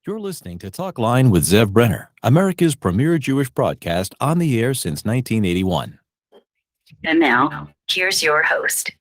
You're listening to Talkline with Zev Brenner, America's premier Jewish broadcast on the air since 1981. And now, here's your host.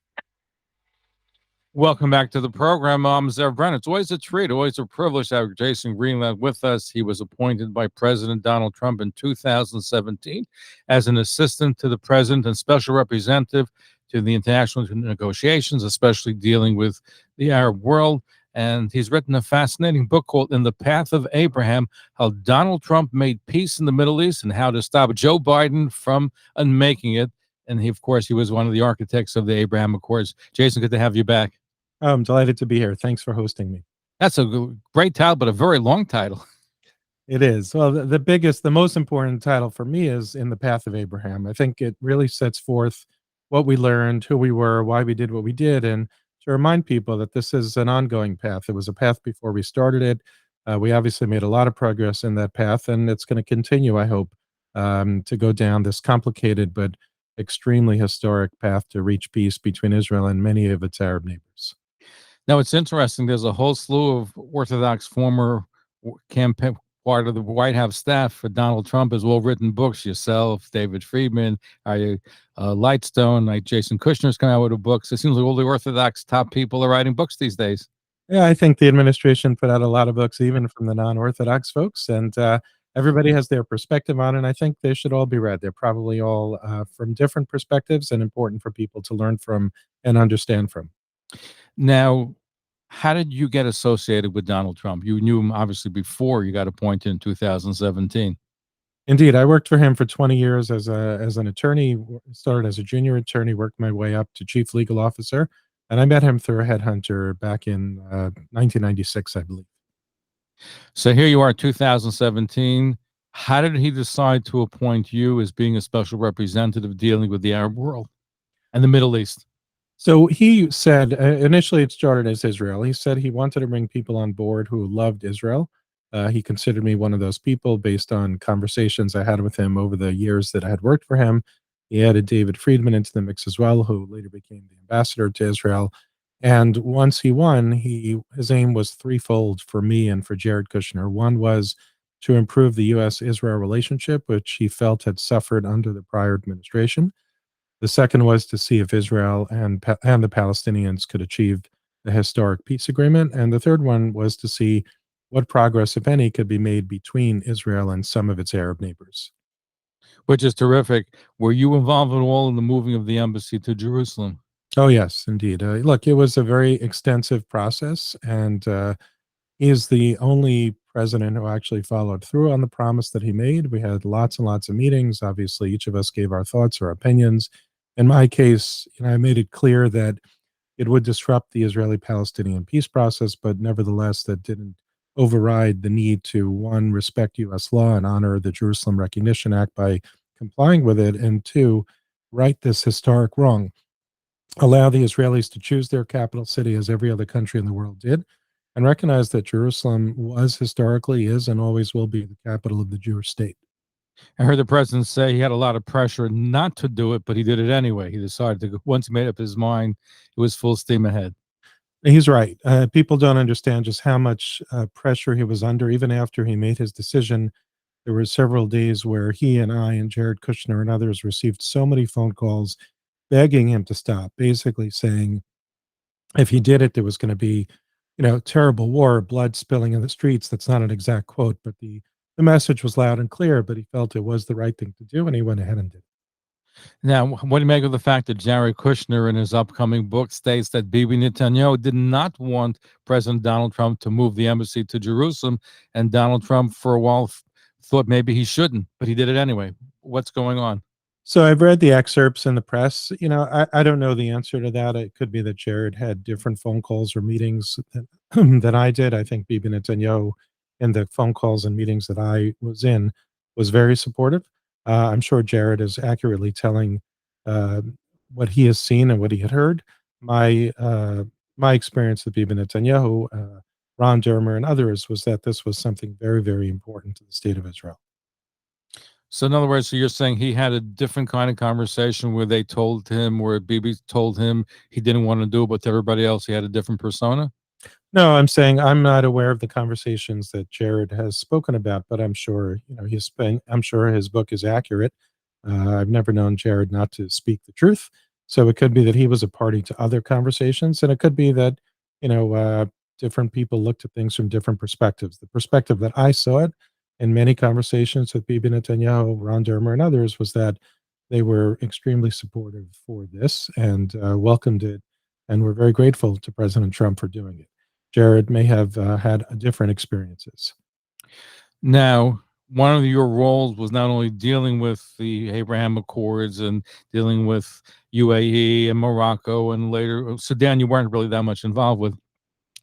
Welcome back to the program. I'm Zev Brenner. It's always a treat, always a privilege to have Jason Greenblatt with us. He was appointed by President Donald Trump in 2017 as an assistant to the president and special representative to the international negotiations, especially dealing with the Arab world. And he's written a fascinating book called In the Path of Abraham, How Donald Trump Made Peace in the Middle East and How to Stop Joe Biden from Unmaking It. And of course, he was one of the architects of the Abraham Accords. Jason, good to have you back. I'm delighted to be here. Thanks for hosting me. That's a great title, but a very long title. It is. Well, the most important title for me is In the Path of Abraham. I think it really sets forth what we learned, who we were, why we did what we did, and to remind people that this is an ongoing path. It was a path before we started it. We obviously made a lot of progress in that path, and it's going to continue, I hope, to go down this complicated but extremely historic path to reach peace between Israel and many of its Arab neighbors. Now, it's interesting. There's a whole slew of Orthodox former campaign part of the White House staff for Donald Trump has well written books. Yourself, David Friedman, Lightstone, like Jason Kushner's come out with a book. So it seems like all the Orthodox top people are writing books these days. Yeah, I think the administration put out a lot of books, even from the non-Orthodox folks, and everybody has their perspective on it, and I think they should all be read. They're probably all from different perspectives and important for people to learn from and understand from. Now, how did you get associated with Donald Trump? You knew him obviously before you got appointed in 2017. Indeed, I worked for him for 20 years as an attorney. Started as a junior attorney, worked my way up to chief legal officer, and I met him through a headhunter back in 1996, I believe. So here you are, 2017. How did he decide to appoint you as being a special representative dealing with the Arab world and the Middle East? So he said, initially it started as Israel. He said he wanted to bring people on board who loved Israel. He considered me one of those people based on conversations I had with him over the years that I had worked for him. He added David Friedman into the mix as well, who later became the ambassador to Israel. And once he won, his aim was threefold for me and for Jared Kushner. One was to improve the U.S.-Israel relationship, which he felt had suffered under the prior administration. The second was to see if Israel and the Palestinians could achieve a historic peace agreement. And the third one was to see what progress, if any, could be made between Israel and some of its Arab neighbors. Which is terrific. Were you involved at all in the moving of the embassy to Jerusalem? Oh, yes, indeed. Look, it was a very extensive process, and he is the only president who actually followed through on the promise that he made. We had lots and lots of meetings. Obviously, each of us gave our thoughts or opinions. In my case, I made it clear that it would disrupt the Israeli-Palestinian peace process, but nevertheless, that didn't override the need to, one, respect U.S. law and honor the Jerusalem Recognition Act by complying with it, and two, right this historic wrong. Allow the Israelis to choose their capital city as every other country in the world did, and recognize that Jerusalem was, historically, is, and always will be the capital of the Jewish state. I heard the president say he had a lot of pressure not to do it, but he did it anyway. He decided to, once he made up his mind, it was full steam ahead. He's right. People don't understand just how much pressure he was under. Even after he made his decision, there were several days where he and I and Jared Kushner and others received so many phone calls begging him to stop, basically saying if he did it, there was going to be, terrible war, blood spilling in the streets. That's not an exact quote, but the message was loud and clear, but he felt it was the right thing to do, and he went ahead and did it. Now, what do you make of the fact that Jared Kushner in his upcoming book states that Bibi Netanyahu did not want President Donald Trump to move the embassy to Jerusalem, and Donald Trump for a while thought maybe he shouldn't, but he did it anyway? What's going on? So I've read the excerpts in the press. I don't know the answer to that. It could be that Jared had different phone calls or meetings than I did. I think Bibi Netanyahu, in the phone calls and meetings that I was in, was very supportive. I'm sure Jared is accurately telling what he has seen and what he had heard. My experience with Bibi Netanyahu, Ron Dermer, and others was that this was something very, very important to the state of Israel. So in other words, so you're saying he had a different kind of conversation where they told him, where Bibi told him he didn't want to do it, but to everybody else he had a different persona? No, I'm saying I'm not aware of the conversations that Jared has spoken about, but I'm sure I'm sure his book is accurate. I've never known Jared not to speak the truth, so it could be that he was a party to other conversations, and it could be that you know uh, different people looked at things from different perspectives. The perspective that I saw it in many conversations with Bibi Netanyahu, Ron Dermer, and others was that they were extremely supportive for this and welcomed it, and were very grateful to President Trump for doing it. Jared may have had different experiences. Now, one of your roles was not only dealing with the Abraham Accords and dealing with UAE and Morocco and later Sudan, you weren't really that much involved with,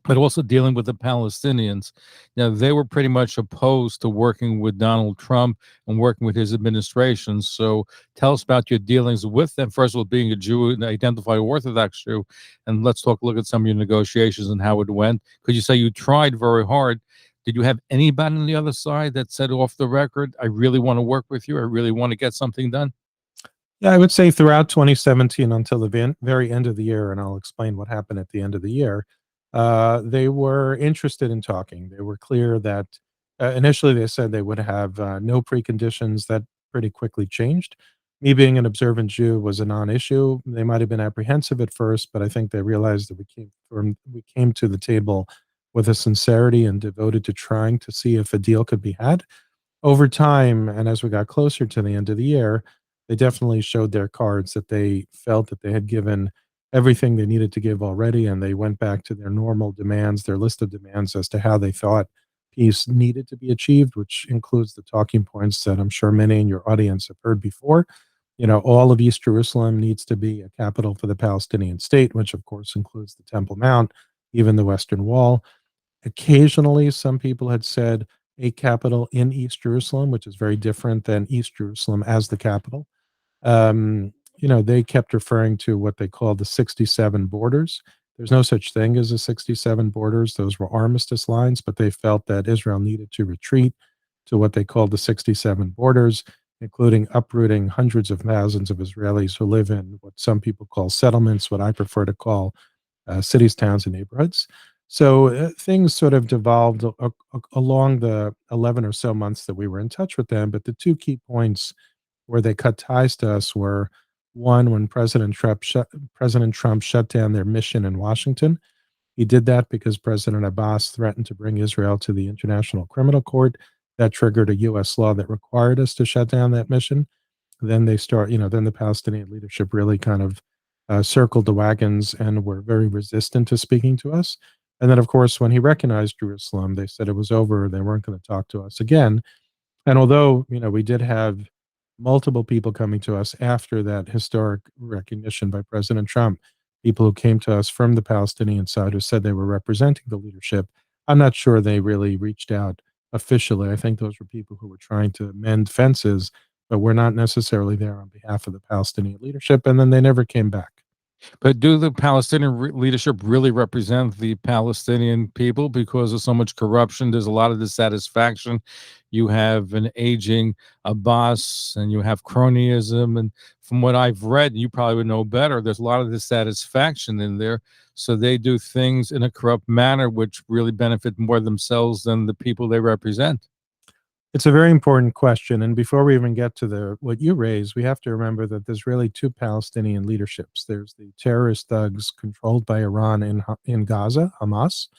but also dealing with the Palestinians. Now, they were pretty much opposed to working with Donald Trump and working with his administration. So tell us about your dealings with them. First of all, being a Jew, an identified Orthodox Jew, and let's look at some of your negotiations and how it went. Because you say you tried very hard. Did you have anybody on the other side that said off the record, I really want to work with you, I really want to get something done? Yeah, I would say throughout 2017 until the very end of the year, and I'll explain what happened at the end of the year, they were interested in talking. They were clear that initially they said they would have no preconditions. That pretty quickly changed. Me being an observant Jew was a non-issue. They might have been apprehensive at first, but I think they realized that we came to the table with a sincerity and devoted to trying to see if a deal could be had. Over time, and as we got closer to the end of the year, they definitely showed their cards that they felt that they had given everything they needed to give already, and they went back to their normal demands, their list of demands as to how they thought peace needed to be achieved, which includes the talking points that I'm sure many in your audience have heard before. All of East Jerusalem needs to be a capital for the Palestinian state, which of course includes the Temple Mount, even the Western Wall. Occasionally, some people had said a capital in East Jerusalem, which is very different than East Jerusalem as the capital. They kept referring to what they called the 67 borders. There's no such thing as the 67 borders. Those were armistice lines, but they felt that Israel needed to retreat to what they called the 67 borders, including uprooting hundreds of thousands of Israelis who live in what some people call settlements, what I prefer to call cities, towns, and neighborhoods. So things sort of devolved along the 11 or so months that we were in touch with them. But the two key points where they cut ties to us were one, when President Trump shut down their mission in Washington. He did that because President Abbas threatened to bring Israel to the International Criminal Court. That triggered a U.S. law that required us to shut down that mission. Then then the Palestinian leadership really kind of circled the wagons and were very resistant to speaking to us. And then, of course, when he recognized Jerusalem, they said it was over. They weren't going to talk to us again. And although, we did have multiple people coming to us after that historic recognition by President Trump, people who came to us from the Palestinian side who said they were representing the leadership, I'm not sure they really reached out officially. I think those were people who were trying to mend fences, but were not necessarily there on behalf of the Palestinian leadership. And then they never came back. But do the Palestinian leadership really represent the Palestinian people? Because of so much corruption, there's a lot of dissatisfaction. You have an aging Abbas, and you have cronyism. And from what I've read, and you probably would know better, there's a lot of dissatisfaction in there. So they do things in a corrupt manner, which really benefit more themselves than the people they represent. It's a very important question. And before we even get to what you raised, we have to remember that there's really two Palestinian leaderships. There's the terrorist thugs controlled by Iran in Gaza, Hamas.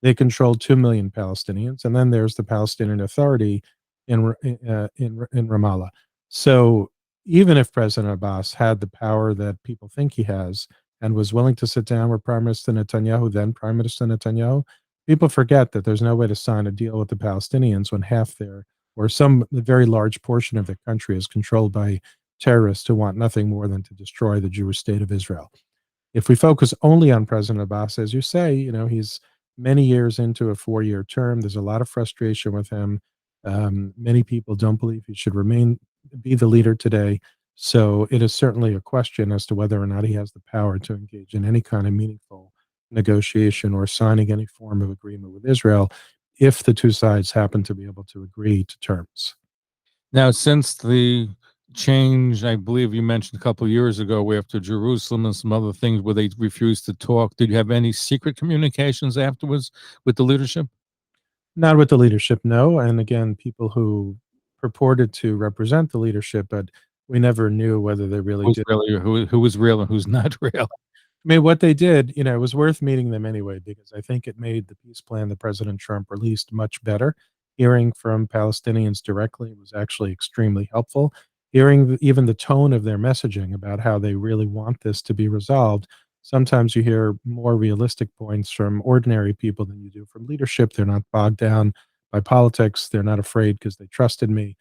They control 2 million Palestinians. And then there's the Palestinian Authority in Ramallah. So even if President Abbas had the power that people think he has and was willing to sit down with Prime Minister Netanyahu, then Prime Minister Netanyahu, people forget that there's no way to sign a deal with the Palestinians when a very large portion of their country is controlled by terrorists who want nothing more than to destroy the Jewish state of Israel. If we focus only on President Abbas, as you say, he's many years into a 4-year term. There's a lot of frustration with him. Many people don't believe he should be the leader today. So it is certainly a question as to whether or not he has the power to engage in any kind of meaningful negotiation or signing any form of agreement with Israel if the two sides happen to be able to agree to terms. Now, since the change, I believe you mentioned a couple of years ago after Jerusalem and some other things where they refused to talk. Did you have any secret communications afterwards with the leadership? Not with the leadership, no. And again, people who purported to represent the leadership, but we never knew whether they really Who's did. really who was real and who's not real? I mean, what they did, it was worth meeting them anyway, because I think it made the peace plan that President Trump released much better. Hearing from Palestinians directly was actually extremely helpful. Hearing even the tone of their messaging about how they really want this to be resolved. Sometimes you hear more realistic points from ordinary people than you do from leadership. They're not bogged down by politics. They're not afraid because they trusted me.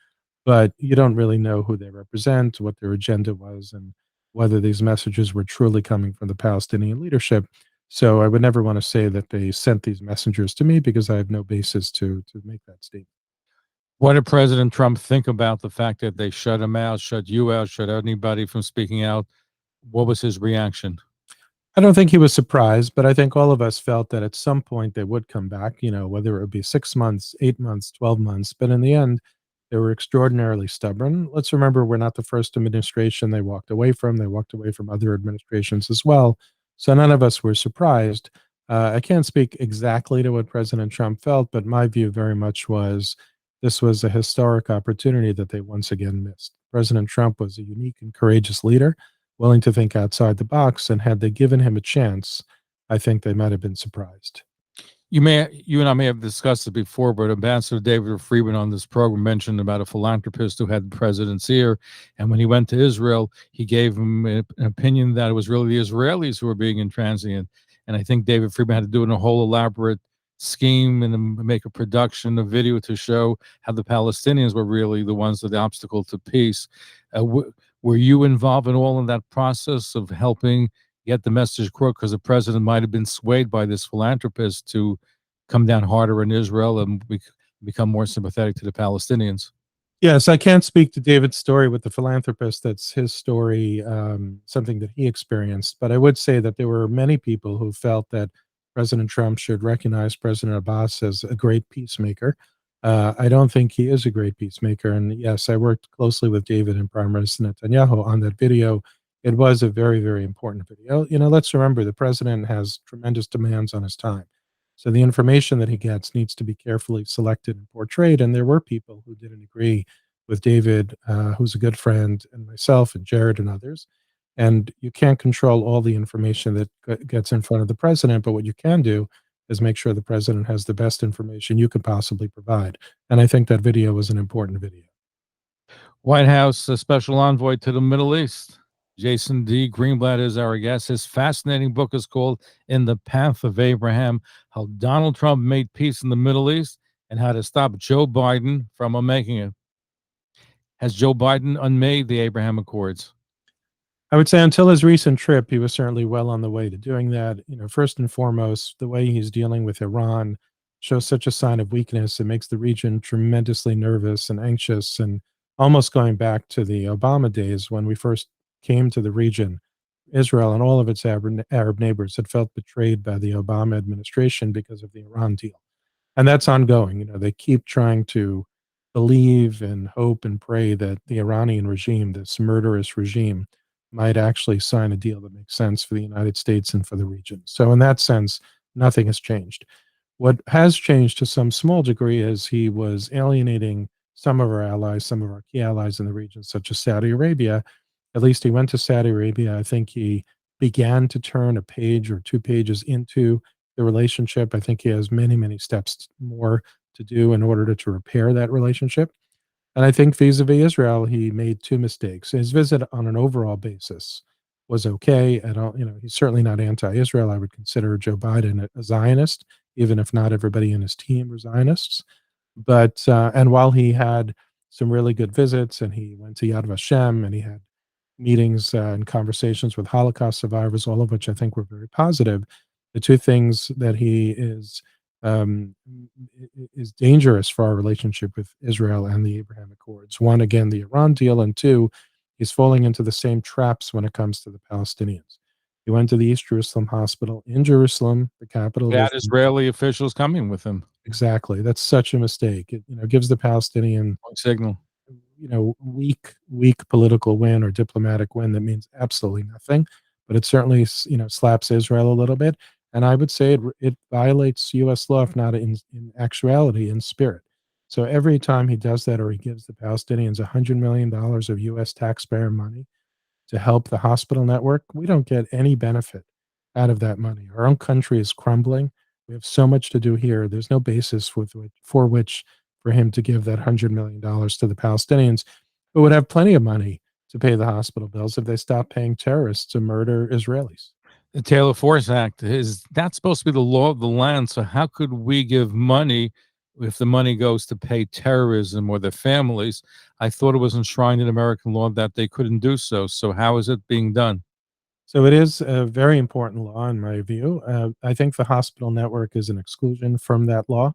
But you don't really know who they represent, what their agenda was, and whether these messages were truly coming from the Palestinian leadership. So I would never want to say that they sent these messengers to me, because I have no basis to make that statement. What did President Trump think about the fact that they shut him out, shut you out, shut anybody from speaking out? What was his reaction? I don't think he was surprised, but I think all of us felt that at some point they would come back, whether it would be 6 months, 8 months, 12 months. But in the end, they were extraordinarily stubborn. Let's remember, we're not the first administration they walked away from. They walked away from other administrations as well. So none of us were surprised. I can't speak exactly to what President Trump felt, but my view very much was this was a historic opportunity that they once again missed. President Trump was a unique and courageous leader, willing to think outside the box, and had they given him a chance, I think they might have been surprised. You and I may have discussed it before, but Ambassador David Friedman on this program mentioned about a philanthropist who had the president's ear, and when he went to Israel, he gave him an opinion that it was really the Israelis who were being intransigent. And I think David Friedman had to do a whole elaborate scheme and make a production, a video to show how the Palestinians were really the ones that the obstacle to peace. Were you involved in all of that process of helping get the message across? Because the president might have been swayed by this philanthropist to come down harder in Israel and become more sympathetic to the Palestinians. Yes, I can't speak to David's story with the philanthropist. That's his story, something that he experienced. But I would say that there were many people who felt that President Trump should recognize President Abbas as a great peacemaker. I don't think he is a great peacemaker. And yes, I worked closely with David and Prime Minister Netanyahu on that video. It was a very, very important video. Let's remember, the president has tremendous demands on his time. So the information that he gets needs to be carefully selected and portrayed. And there were people who didn't agree with David, who's a good friend, and myself and Jared and others. And you can't control all the information that gets in front of the president, but what you can do is make sure the president has the best information you could possibly provide. And I think that video was an important video. White House special envoy to the Middle East, Jason D. Greenblatt, is our guest. His fascinating book is called In the Path of Abraham, How Donald Trump Made Peace in the Middle East and How to Stop Joe Biden from Unmaking It. Has Joe Biden unmade the Abraham Accords? I would say until his recent trip, he was certainly well on the way to doing that. First and foremost, the way he's dealing with Iran shows such a sign of weakness. It makes the region tremendously nervous and anxious, and almost going back to the Obama days when we first came to the region. Israel and all of its Arab neighbors had felt betrayed by the Obama administration because of the Iran deal. And that's ongoing. They keep trying to believe and hope and pray that the Iranian regime, this murderous regime, might actually sign a deal that makes sense for the United States and for the region. So in that sense, nothing has changed. What has changed to some small degree is he was alienating some of our allies, some of our key allies in the region, such as Saudi Arabia. At least he went to Saudi Arabia. I think he began to turn a page or 2 pages into the relationship. I think he has many, many steps more to do in order to repair that relationship. And I think vis-a-vis Israel, he made 2 mistakes. His visit on an overall basis was okay. He's certainly not anti-Israel. I would consider Joe Biden a Zionist, even if not everybody in his team are Zionists. But, and while he had some really good visits, and he went to Yad Vashem, and he had meetings and conversations with Holocaust survivors, all of which I think were very positive, the 2 things that he is dangerous for our relationship with Israel and the Abraham Accords. 1, again, the Iran deal, and 2, he's falling into the same traps when it comes to the Palestinians. He went to the East Jerusalem Hospital in Jerusalem, the capital. That Israeli officials coming with him. Exactly. That's such a mistake. It gives the Palestinian signal. weak political win or diplomatic win that means absolutely nothing, but it certainly slaps Israel a little bit. And I would say it violates U.S. law, if not in actuality, in spirit. So every time he does that, or he gives the Palestinians $100 million of U.S. taxpayer money to help the hospital network, we don't get any benefit out of that money. Our own country is crumbling. We have so much to do here. There's no basis for him to give that $100 million to the Palestinians, who would have plenty of money to pay the hospital bills if they stopped paying terrorists to murder Israelis. The Taylor Force Act is not supposed to be the law of the land. So how could we give money if the money goes to pay terrorism or their families? I thought it was enshrined in American law that they couldn't do so. So how is it being done? So it is a very important law in my view. I think the hospital network is an exclusion from that law.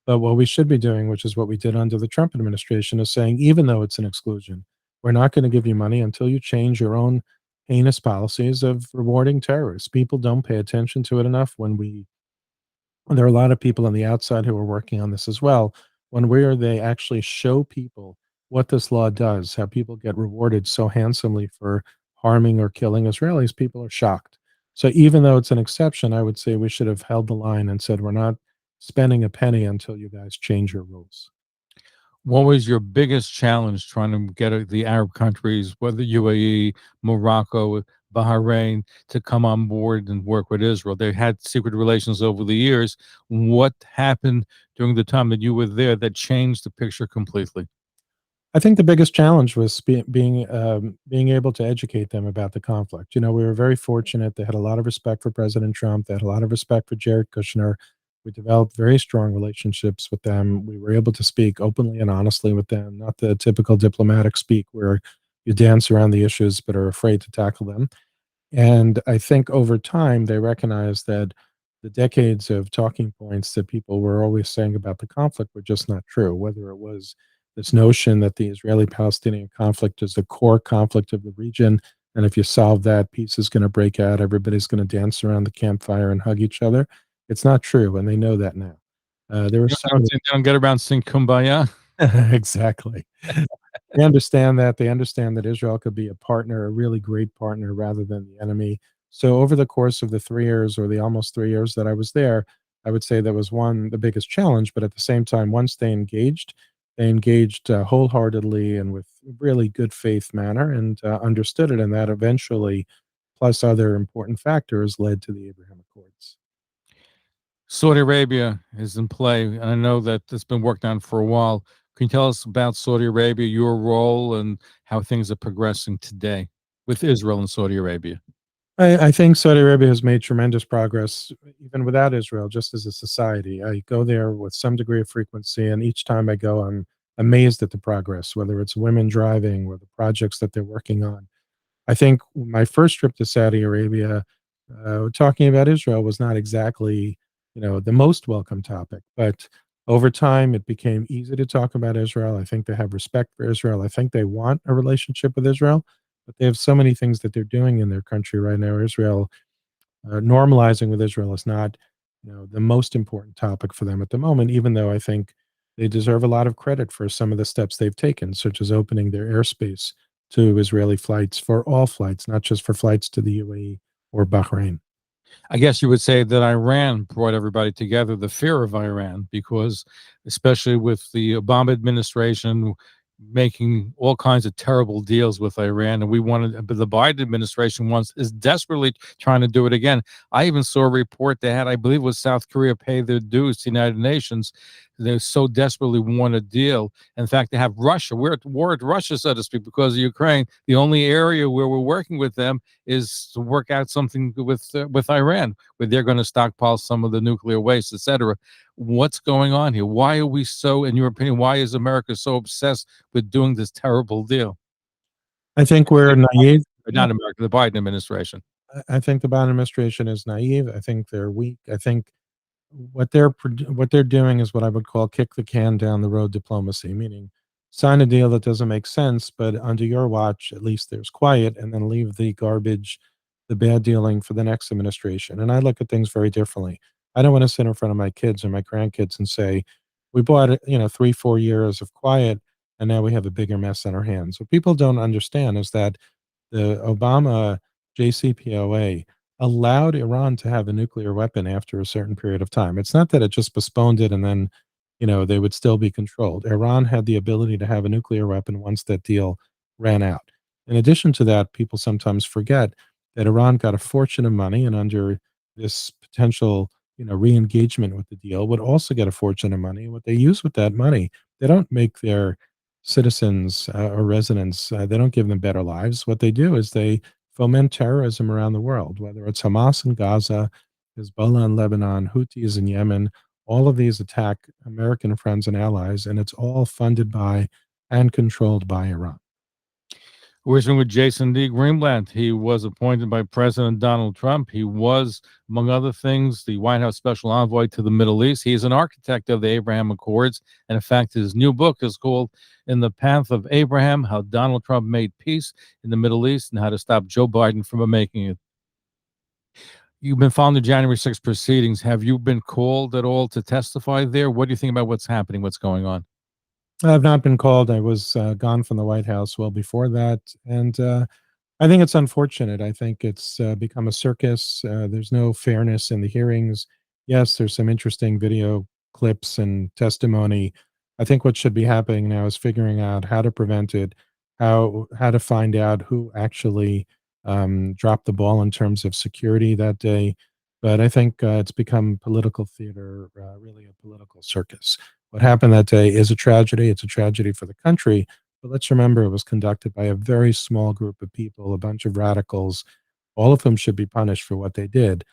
But what we should be doing, which is what we did under the Trump administration, is saying, even though it's an exclusion, we're not going to give you money until you change your own heinous policies of rewarding terrorists. People don't pay attention to it enough. There are a lot of people on the outside who are working on this as well. They actually show people what this law does, how people get rewarded so handsomely for harming or killing Israelis, people are shocked. So even though it's an exception, I would say we should have held the line and said, we're not spending a penny until you guys change your rules. What was your biggest challenge trying to get the Arab countries, whether UAE, Morocco, Bahrain, to come on board and work with Israel? They had secret relations over the years. What happened during the time that you were there that changed the picture completely? I think the biggest challenge was being able to educate them about the conflict. We were very fortunate. They had a lot of respect for President Trump. They had a lot of respect for Jared Kushner. We developed very strong relationships with them. We were able to speak openly and honestly with them, not the typical diplomatic speak where you dance around the issues but are afraid to tackle them. And I think over time, they recognized that the decades of talking points that people were always saying about the conflict were just not true, whether it was this notion that the Israeli-Palestinian conflict is the core conflict of the region, and if you solve that, peace is going to break out, everybody's going to dance around the campfire and hug each other. It's not true, and they know that now. There were They don't get around sing kumbaya. exactly. They understand that. They understand that Israel could be a partner, a really great partner, rather than the enemy. So over the course of the 3 years, or the almost 3 years that I was there, I would say that was the biggest challenge. But at the same time, once they engaged wholeheartedly and with really good faith manner, and understood it, and that eventually, plus other important factors, led to the Abraham Accords. Saudi Arabia is in play, and I know that it's been worked on for a while. Can you tell us about Saudi Arabia, your role, and how things are progressing today with Israel and Saudi Arabia? I think Saudi Arabia has made tremendous progress, even without Israel, just as a society. I go there with some degree of frequency, and each time I go, I'm amazed at the progress, whether it's women driving or the projects that they're working on. I think my first trip to Saudi Arabia, talking about Israel, was not exactly, the most welcome topic, but over time it became easy to talk about Israel. I think they have respect for Israel. I think they want a relationship with Israel, but they have so many things that they're doing in their country right now. Normalizing with Israel is not, the most important topic for them at the moment, even though I think they deserve a lot of credit for some of the steps they've taken, such as opening their airspace to Israeli flights, for all flights, not just for flights to the UAE or Bahrain. I guess you would say that Iran brought everybody together, the fear of Iran, because especially with the Obama administration making all kinds of terrible deals with Iran, and but the Biden administration is desperately trying to do it again. I even saw a report they had, I believe it was South Korea, pay their dues to the United Nations. They so desperately want a deal. In fact, they have Russia. We're at war with Russia, so to speak, because of Ukraine. The only area where we're working with them is to work out something with Iran, where they're going to stockpile some of the nuclear waste, etc. What's going on here? Why are we so, in your opinion, why is America so obsessed with doing this terrible deal? I think we're naive. Not America, the Biden administration. I think the Biden administration is naive. I think they're weak. I think what they're doing is what I would call kick the can down the road diplomacy, meaning sign a deal that doesn't make sense, but under your watch, at least there's quiet, and then leave the garbage, the bad dealing for the next administration. And I look at things very differently. I don't want to sit in front of my kids or my grandkids and say, we bought 3-4 years of quiet, and now we have a bigger mess on our hands. What people don't understand is that the Obama JCPOA allowed Iran to have a nuclear weapon after a certain period of time. It's not that it just postponed it and then, they would still be controlled. Iran had the ability to have a nuclear weapon once that deal ran out. In addition to that, people sometimes forget that Iran got a fortune of money, and under this potential, re-engagement with the deal, would also get a fortune of money. What they use with that money, they don't make their citizens or residents, they don't give them better lives. What they do is they foment terrorism around the world, whether it's Hamas in Gaza, Hezbollah in Lebanon, Houthis in Yemen. All of these attack American friends and allies, and it's all funded by and controlled by Iran. We're speaking with Jason D. Greenblatt. He was appointed by President Donald Trump. He was, among other things, the White House Special Envoy to the Middle East. He is an architect of the Abraham Accords. And in fact, his new book is called In the Path of Abraham, How Donald Trump Made Peace in the Middle East and How to Stop Joe Biden from Making It. You've been following the January 6th proceedings. Have you been called at all to testify there? What do you think about what's happening, what's going on? I've not been called. I was gone from the White House well before that. And I think it's unfortunate. I think it's become a circus. There's no fairness in the hearings. Yes, there's some interesting video clips and testimony. I think what should be happening now is figuring out how to prevent it, how to find out who actually dropped the ball in terms of security that day. But I think it's become political theater, really a political circus. What happened that day is a tragedy. It's a tragedy for the country. But let's remember it was conducted by a very small group of people, a bunch of radicals, all of whom should be punished for what they did.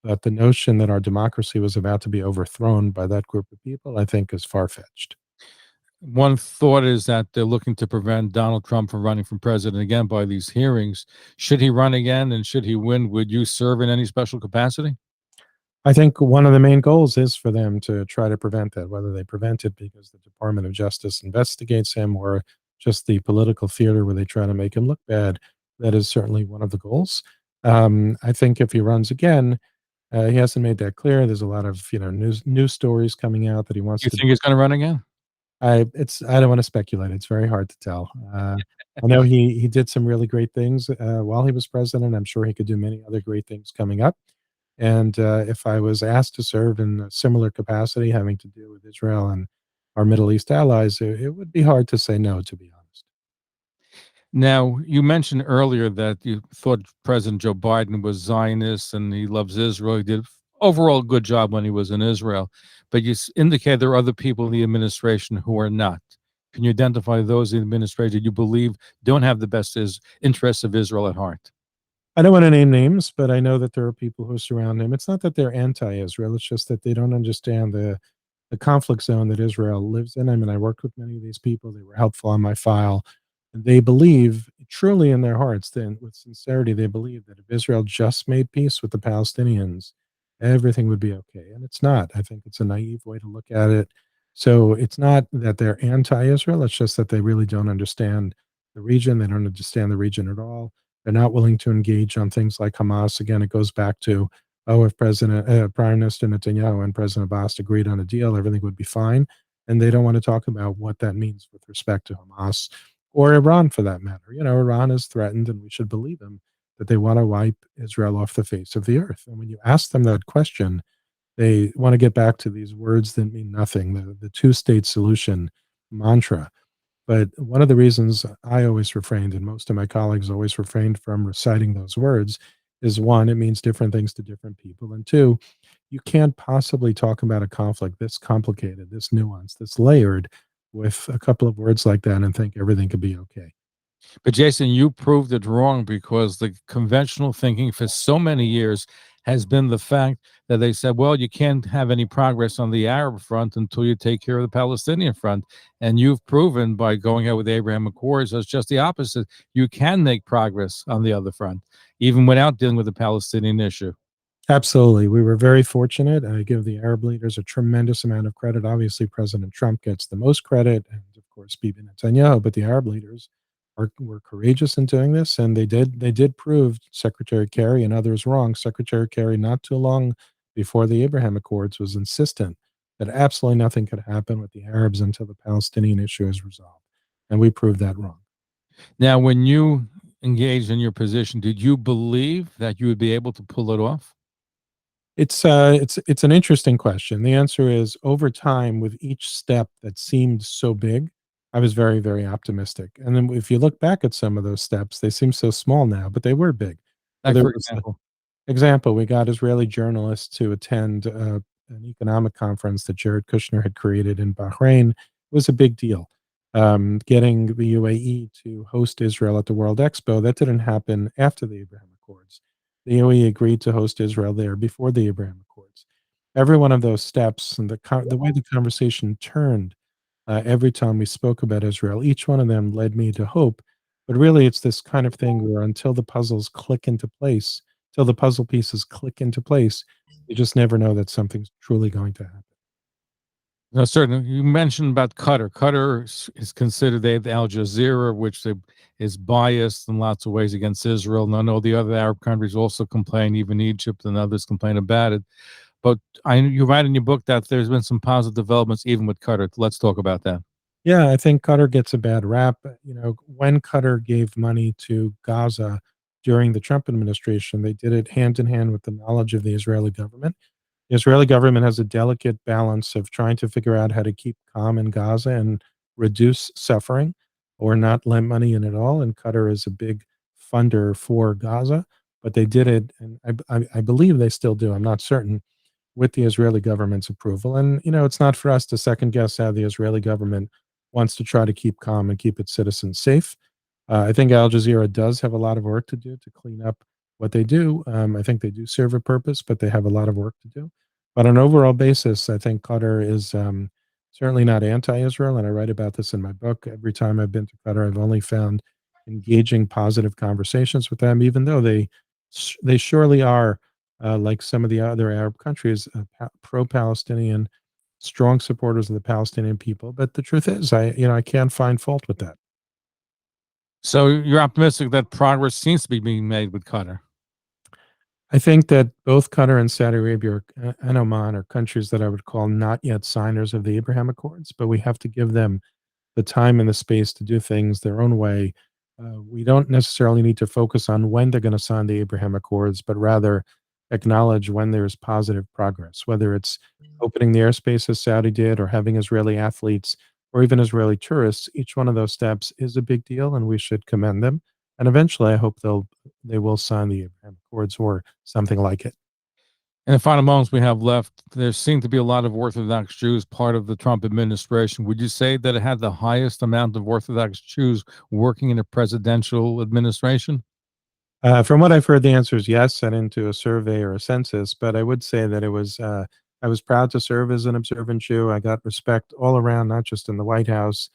But the notion that our democracy was about to be overthrown by that group of people, I think, is far-fetched. One thought is that they're looking to prevent Donald Trump from running for president again by these hearings. Should he run again and should he win, would you serve in any special capacity? I think one of the main goals is for them to try to prevent that, whether they prevent it because the Department of Justice investigates him or just the political theater where they try to make him look bad. That is certainly one of the goals. I think if he runs again, he hasn't made that clear. There's a lot of news stories coming out that he wants You to. think he's going to run again? I don't want to speculate. It's very hard to tell. I know he did some really great things while he was president. I'm sure he could do many other great things coming up. And if I was asked to serve in a similar capacity, having to do with Israel and our Middle East allies, it would be hard to say no, to be honest. Now, you mentioned earlier that you thought President Joe Biden was Zionist and he loves Israel. He did overall a good job when he was in Israel. But you indicate there are other people in the administration who are not. Can you identify those in the administration you believe don't have the best interests of Israel at heart? I don't want to name names, but I know that there are people who surround him. It's not that they're anti-Israel. It's just that they don't understand the conflict zone that Israel lives in. I mean, I worked with many of these people. They were helpful on my file. And they believe truly in their hearts, then with sincerity, they believe that if Israel just made peace with the Palestinians, everything would be okay. And it's not. I think it's a naive way to look at it. So it's not that they're anti-Israel. It's just that they really don't understand the region. They don't understand the region at all. They're not willing to engage on things like Hamas. Again, it goes back to, if Prime Minister Netanyahu and President Abbas agreed on a deal, everything would be fine. And they don't want to talk about what that means with respect to Hamas or Iran, for that matter. Iran is threatened, and we should believe them that they want to wipe Israel off the face of the earth. And when you ask them that question, they want to get back to these words that mean nothing, the two-state solution mantra. But one of the reasons I always refrained, and most of my colleagues always refrained from reciting those words, is one, it means different things to different people. And two, you can't possibly talk about a conflict this complicated, this nuanced, this layered with a couple of words like that and think everything could be okay. But Jason, you proved it wrong because the conventional thinking for so many years has been the fact that they said, well, you can't have any progress on the Arab front until you take care of the Palestinian front. And you've proven by going out with the Abraham Accords, it's just the opposite. You can make progress on the other front, even without dealing with the Palestinian issue. Absolutely. We were very fortunate. I give the Arab leaders a tremendous amount of credit. Obviously, President Trump gets the most credit, and of course, Bibi Netanyahu, but the Arab leaders were courageous in doing this, and they did prove Secretary Kerry and others wrong. Secretary Kerry, not too long before the Abraham Accords, was insistent that absolutely nothing could happen with the Arabs until the Palestinian issue is resolved. and we proved that wrong. Now, when you engaged in your position, did you believe that you would be able to pull it off? It's an interesting question. The answer is over time, with each step that seemed so big, I was very, very optimistic. And then if you look back at some of those steps, they seem so small now, but they were big. Like, Whether for it was example, example, we got Israeli journalists to attend an economic conference that Jared Kushner had created in Bahrain. It was a big deal. Getting the UAE to host Israel at the World Expo, that didn't happen after the Abraham Accords. The UAE agreed to host Israel there before the Abraham Accords. Every one of those steps and the way the conversation turned every time we spoke about Israel, each one of them led me to hope. But really, it's this kind of thing where until the puzzles click into place, till the puzzle pieces click into place, you just never know that something's truly going to happen. no, certainly. You mentioned about Qatar. Qatar is considered, they have Al Jazeera, which is biased in lots of ways against Israel. And I know the other Arab countries also complain, even Egypt and others complain about it. But you write in your book that there's been some positive developments even with Qatar. Let's talk about that. Yeah, I think Qatar gets a bad rap. You know, when Qatar gave money to Gaza during the Trump administration, they did it hand in hand with the knowledge of the Israeli government. The Israeli government has a delicate balance of trying to figure out how to keep calm in Gaza and reduce suffering or not lend money in at all. And Qatar is a big funder for Gaza, but they did it, and I believe they still do. I'm not certain, with the Israeli government's approval. And, you know, it's not for us to second guess how the Israeli government wants to try to keep calm and keep its citizens safe. I think Al Jazeera does have a lot of work to do to clean up what they do. I think they do serve a purpose, but they have a lot of work to do. But on an overall basis, I think Qatar is certainly not anti-Israel, and I write about this in my book. Every time I've been to Qatar, I've only found engaging, positive conversations with them, even though they surely are like some of the other Arab countries, pro-Palestinian, strong supporters of the Palestinian people. But the truth is, I can't find fault with that. So you're optimistic that progress seems to be being made with Qatar. I think that both Qatar and Saudi Arabia and Oman are countries that I would call not yet signers of the Abraham Accords, but we have to give them the time and the space to do things their own way. We don't necessarily need to focus on when they're going to sign the Abraham Accords, but rather acknowledge when there's positive progress, whether it's opening the airspace as Saudi did, or having Israeli athletes, or even Israeli tourists. Each one of those steps is a big deal, and we should commend them. And eventually, I hope they will sign the Abraham Accords or something like it. In the final moments we have left, there seem to be a lot of Orthodox Jews part of the Trump administration. Would you say that it had the highest amount of Orthodox Jews working in a presidential administration? From what I've heard, the answer is yes. I didn't do a survey or a census, but I would say that it was. I was proud to serve as an observant Jew. I got respect all around, not just in the White House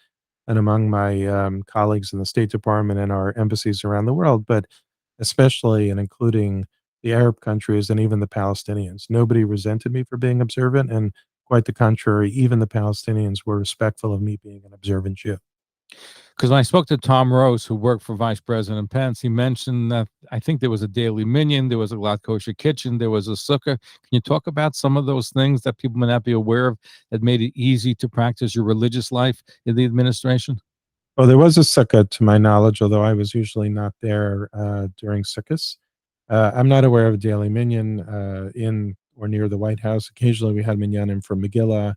and among my colleagues in the State Department and our embassies around the world, but especially and including the Arab countries and even the Palestinians. Nobody resented me for being observant, and quite the contrary, even the Palestinians were respectful of me being an observant Jew. Because when I spoke to Tom Rose, who worked for Vice President Pence, he mentioned that I think there was a daily minyan, there was a Glatt kosher kitchen, there was a sukkah. Can you talk about some of those things that people may not be aware of that made it easy to practice your religious life in the administration? Well, there was a sukkah to my knowledge, although I was usually not there during sukkahs. I'm not aware of a daily minyan in or near the White House. Occasionally we had minyanim for Megillah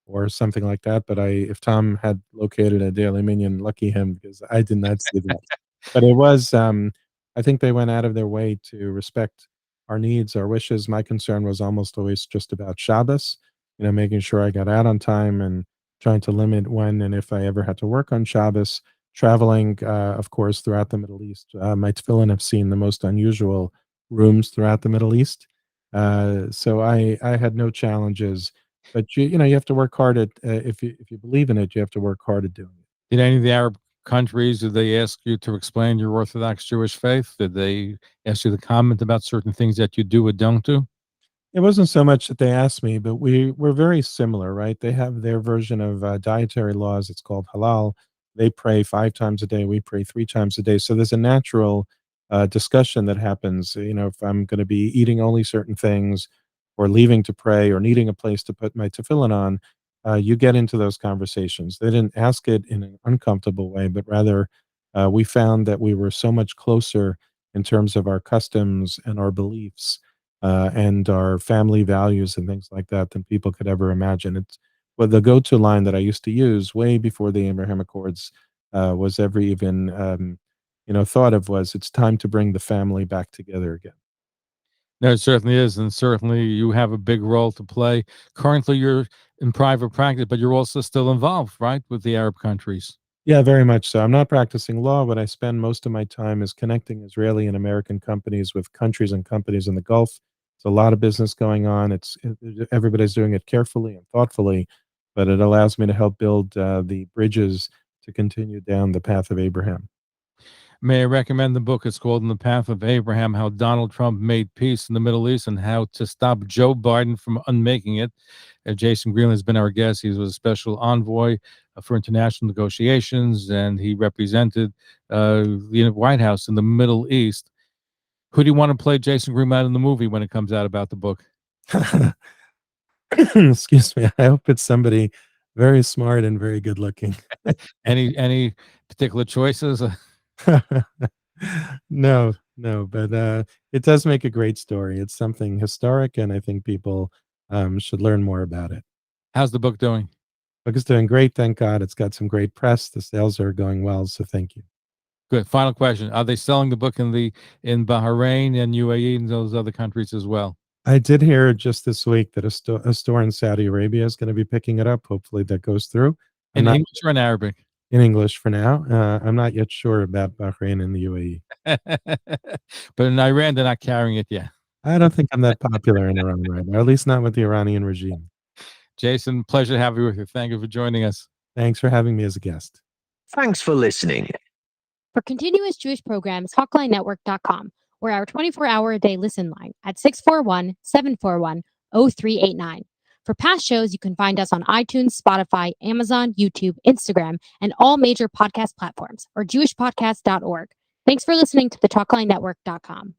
or something like that. But if Tom had located a daily minyan, lucky him, because I did not see that. But it was, I think they went out of their way to respect our needs, our wishes. My concern was almost always just about Shabbos, making sure I got out on time and trying to limit when and if I ever had to work on Shabbos. Traveling, of course, throughout the Middle East. My tefillin have seen the most unusual rooms throughout the Middle East. So I had no challenges. But you have to work hard at if you believe in it, you have to work hard at doing it. Did any of the Arab countries, did they ask you to explain your Orthodox Jewish faith? Did they ask you to comment about certain things that you do or don't do? It wasn't so much that they asked me, but we're very similar, right? They have their version of dietary laws. It's called halal. They pray 5 times a day. We pray 3 times a day. So there's a natural discussion that happens. If I'm going to be eating only certain things, or leaving to pray, or needing a place to put my tefillin on, you get into those conversations. They didn't ask it in an uncomfortable way, but rather we found that we were so much closer in terms of our customs and our beliefs and our family values and things like that than people could ever imagine. It's well, the go-to line that I used to use way before the Abraham Accords was ever even thought of was it's time to bring the family back together again. No, it certainly is, and certainly you have a big role to play. Currently, you're in private practice, but you're also still involved, right, with the Arab countries. Yeah, very much so. I'm not practicing law. What I spend most of my time is connecting Israeli and American companies with countries and companies in the Gulf. It's a lot of business going on. Everybody's doing it carefully and thoughtfully, but it allows me to help build the bridges to continue down the path of Abraham. May I recommend the book? It's called In the Path of Abraham, How Donald Trump Made Peace in the Middle East and How to Stop Joe Biden from Unmaking It. Jason Greenblatt has been our guest. He was a special envoy for international negotiations, and he represented the White House in the Middle East. Who do you want to play Jason Greenblatt in the movie when it comes out about the book? Excuse me. I hope it's somebody very smart and very good looking. Any particular choices? No, but it does make a great story. It's something historic, and I think people should learn more about it. How's the book doing? Book is doing great, thank God. It's got some great press. The sales are going well, so thank you. Good. Final question: are they selling the book in Bahrain and UAE and those other countries as well? I did hear just this week that a store in Saudi Arabia is going to be picking it up. Hopefully that goes through. In English or in Arabic? In English for now. I'm not yet sure about Bahrain and the UAE. But in Iran, they're not carrying it yet. I don't think I'm that popular in Iran right now, at least not with the Iranian regime. Jason, pleasure to have you with you. Thank you for joining us. Thanks for having me as a guest. Thanks for listening. For continuous Jewish programs, TalklineNetwork.com, or our 24-hour-a-day listen line at 641-741-0389. For past shows, you can find us on iTunes, Spotify, Amazon, YouTube, Instagram, and all major podcast platforms, or jewishpodcast.org. Thanks for listening to the TalklineNetwork.com.